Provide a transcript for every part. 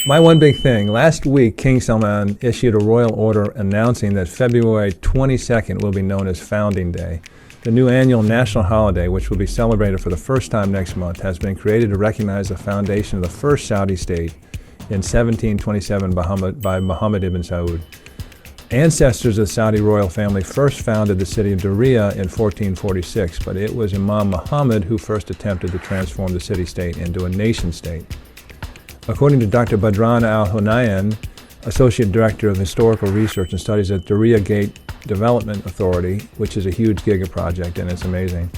My one big thing. Last week, King Salman issued a royal order announcing that February 22nd will be known as Founding Day. The new annual national holiday, which will be celebrated for the first time next month, has been created to recognize the foundation of the first Saudi state in 1727 by Mohammed bin Saud. Ancestors of the Saudi royal family first founded the city of Diriyah in 1446, but it was Imam Mohammed who first attempted to transform the city-state into a nation-state. According to Dr. Badran Al-Hunayan, Associate Director of Historical Research and Studies at Diriyah Gate Development Authority, which is a huge giga-project and it's amazing,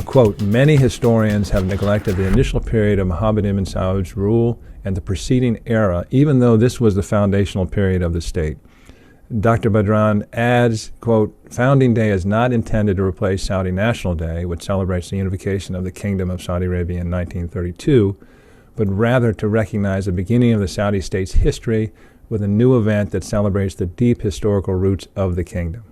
quote, many historians have neglected the initial period of Mohammed ibn Saud's rule and the preceding era, even though this was the foundational period of the state. Dr. Badran adds, quote, Founding Day is not intended to replace Saudi National Day, which celebrates the unification of the Kingdom of Saudi Arabia in 1932, but rather to recognize the beginning of the Saudi state's history with a new event that celebrates the deep historical roots of the kingdom.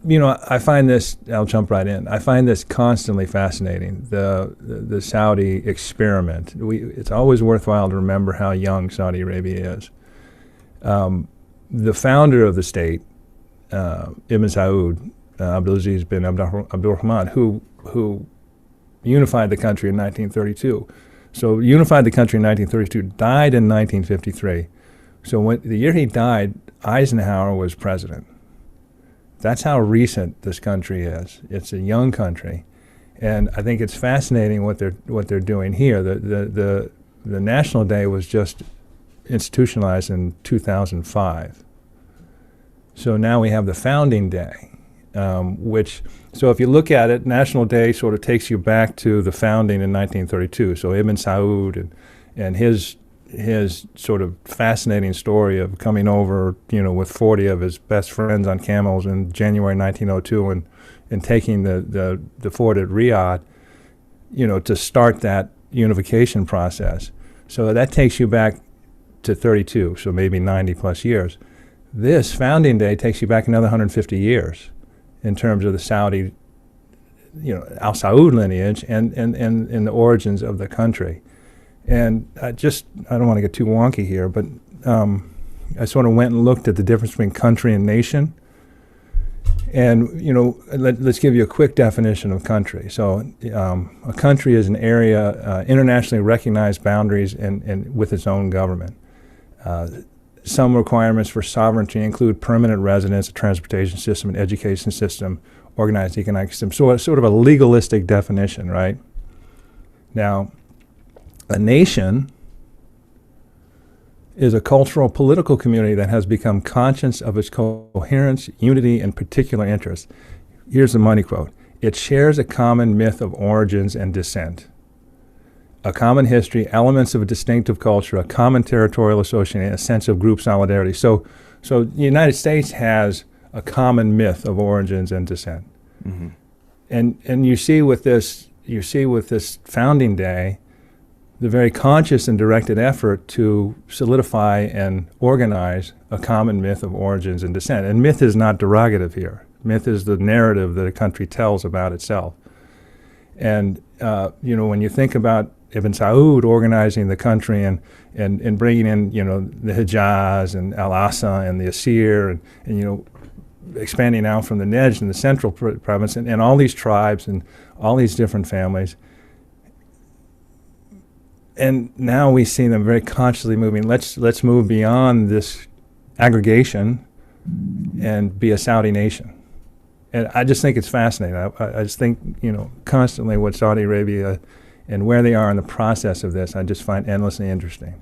You know, I find this, I'll jump right in, I find this constantly fascinating, the Saudi experiment. It's always worthwhile to remember how young Saudi Arabia is. The founder of the state, Ibn Saud, Abdulaziz bin Abdurrahman, who unified the country in 1932. So unified the country in 1932, died in 1953. So the year he died, Eisenhower was president. That's how recent this country is. It's a young country, and I think it's fascinating what they're doing here. The National Day was just institutionalized in 2005. So now we have the Founding Day, so if you look at it, National Day sort of takes you back to the founding in 1932. So Ibn Saud and his sort of fascinating story of coming over, with 40 of his best friends on camels in January 1902 and taking the fort at Riyadh, to start that unification process. So that takes you back to 32, so maybe 90 plus years. This Founding Day takes you back another 150 years in terms of the Saudi, Al Saud lineage and the origins of the country. And I don't want to get too wonky here, but I sort of went and looked at the difference between country and nation. And, let's give you a quick definition of country. So a country is an area, internationally recognized boundaries and with its own government. Some requirements for sovereignty include permanent residence, a transportation system, an education system, organized economic system. So it's sort of a legalistic definition, right? Now, a nation is a cultural, political community that has become conscious of its coherence, unity, and particular interests. Here's the money quote. It shares a common myth of origins and descent, a common history, elements of a distinctive culture, a common territorial association, a sense of group solidarity. So the United States has a common myth of origins and descent. Mm-hmm. And you see with this Founding Day, the very conscious and directed effort to solidify and organize a common myth of origins and descent. And myth is not derogative here. Myth is the narrative that a country tells about itself. And when you think about Ibn Saud organizing the country and bringing in, the Hijaz and Al-Asa and the Asir and expanding out from the Nejd and the central province and all these tribes and all these different families. And now we see them very consciously moving. Let's move beyond this aggregation and be a Saudi nation. And I just think it's fascinating. I just think, constantly what Saudi Arabia and where they are in the process of this, I just find endlessly interesting.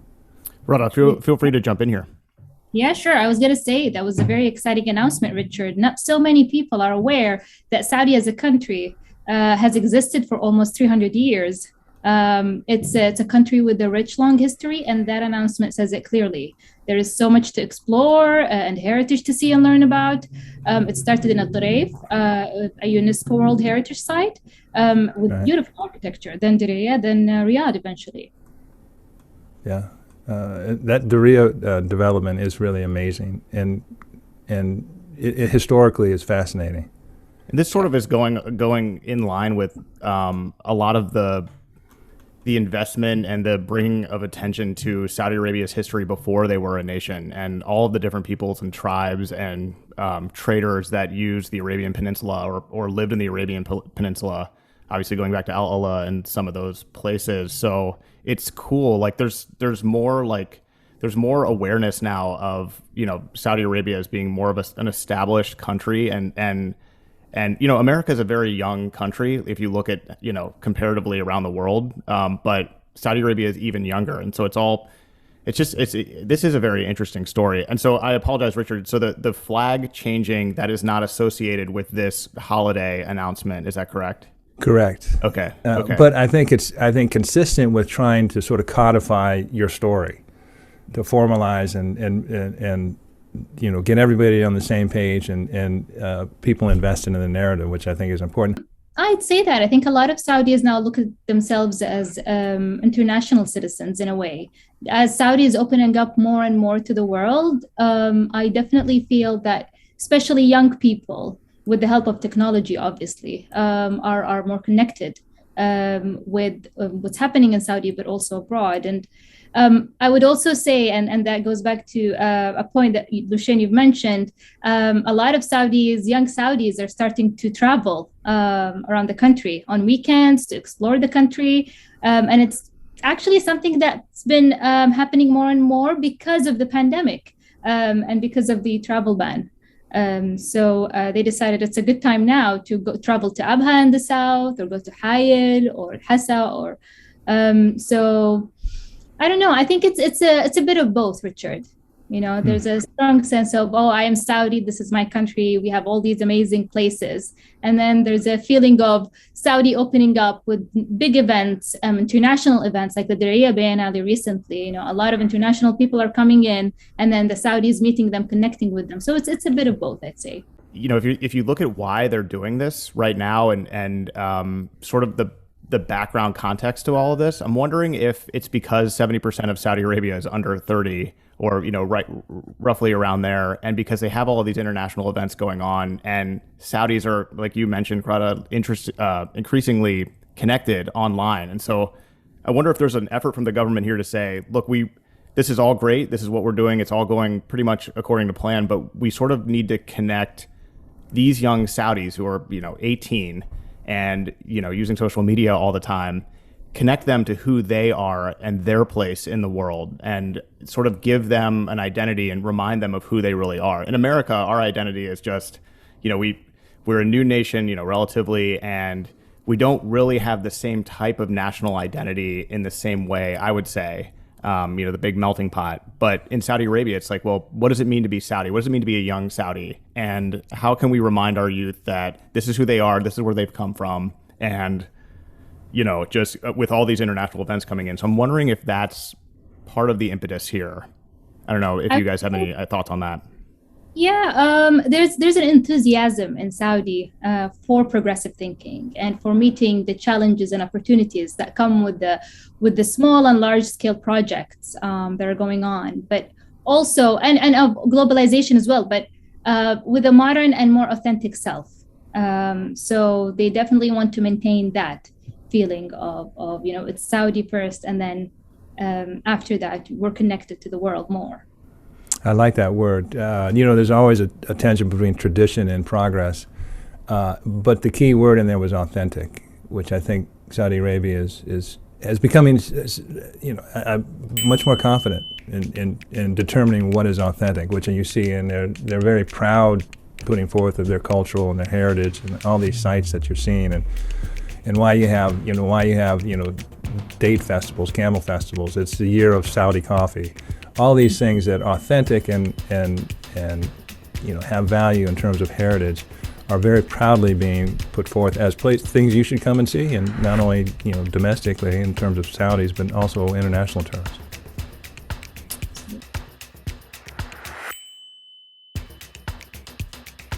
Rada, feel free to jump in here. Yeah, sure. I was going to say that was a very exciting announcement, Richard. Not so many people are aware that Saudi as a country has existed for almost 300 years. It's a country with a rich, long history, and that announcement says it clearly. There is so much to explore and heritage to see and learn about. It started in Al-Turayf, a UNESCO World Heritage Site, with beautiful architecture, then Diriyah, then Riyadh eventually. Yeah, that Diriyah development is really amazing, and it historically is fascinating. And this sort of is going in line with a lot of the the investment and the bringing of attention to Saudi Arabia's history before they were a nation, and all of the different peoples and tribes and traders that used the Arabian Peninsula or lived in the Arabian Peninsula, obviously going back to Al-Ula and some of those places. So it's cool. Like there's more awareness now of, Saudi Arabia as being more of an established country, and America is a very young country if you look at, comparatively around the world. But Saudi Arabia is even younger. And so this is a very interesting story. And so I apologize, Richard. So the flag changing, that is not associated with this holiday announcement. Is that correct? Correct. Okay. But I think it's consistent with trying to sort of codify your story, to formalize and get everybody on the same page and people invested in the narrative, which I think is important. I'd say that. I think a lot of Saudis now look at themselves as international citizens in a way. As Saudi is opening up more and more to the world, I definitely feel that especially young people, with the help of technology, obviously, are more connected with what's happening in Saudi, but also abroad. And I would also say, and that goes back to a point that Lucien, you've mentioned, a lot of young Saudis are starting to travel around the country on weekends to explore the country. And it's actually something that's been happening more and more because of the pandemic and because of the travel ban. So they decided it's a good time now to go travel to Abha in the south, or go to Hayel or Hassa, or so I don't know. I think it's a bit of both, Richard. There's a strong sense of, I am Saudi, this is my country, we have all these amazing places. And then there's a feeling of Saudi opening up with big events, international events like the Diriyah Biennale recently. A lot of international people are coming in, and then the Saudis meeting them, connecting with them. So it's a bit of both, I'd say. If you look at why they're doing this right now and sort of the background context to all of this, I'm wondering if it's because 70% of Saudi Arabia is under 30, or roughly around there, and because they have all of these international events going on, and Saudis are, like you mentioned, Greta, increasingly connected online. And so I wonder if there's an effort from the government here to say, look, this is all great, this is what we're doing, it's all going pretty much according to plan, but we sort of need to connect these young Saudis who are 18 and using social media all the time, connect them to who they are and their place in the world, and sort of give them an identity and remind them of who they really are. In America, our identity is just, we're a new nation, relatively, and we don't really have the same type of national identity in the same way, I would say, the big melting pot. But in Saudi Arabia, it's like, well, what does it mean to be Saudi? What does it mean to be a young Saudi? And how can we remind our youth that this is who they are, this is where they've come from, and just with all these international events coming in. So I'm wondering if that's part of the impetus here. I don't know if you guys have any thoughts on that. Yeah, there's an enthusiasm in Saudi for progressive thinking and for meeting the challenges and opportunities that come with the small and large scale projects that are going on, but also and of globalization as well, but with a modern and more authentic self. So they definitely want to maintain that feeling of it's Saudi first, and then after that we're connected to the world more. I like that word. There's always a tension between tradition and progress, but the key word in there was authentic, which I think Saudi Arabia is becoming much more confident in determining what is authentic, which you see, and they're very proud putting forth of their cultural and their heritage and all these sites that you're seeing, and why you have date festivals, camel festivals. It's the year of Saudi coffee. All these things that are authentic and have value in terms of heritage are very proudly being put forth as things you should come and see, and not only domestically in terms of Saudis, but also international terms.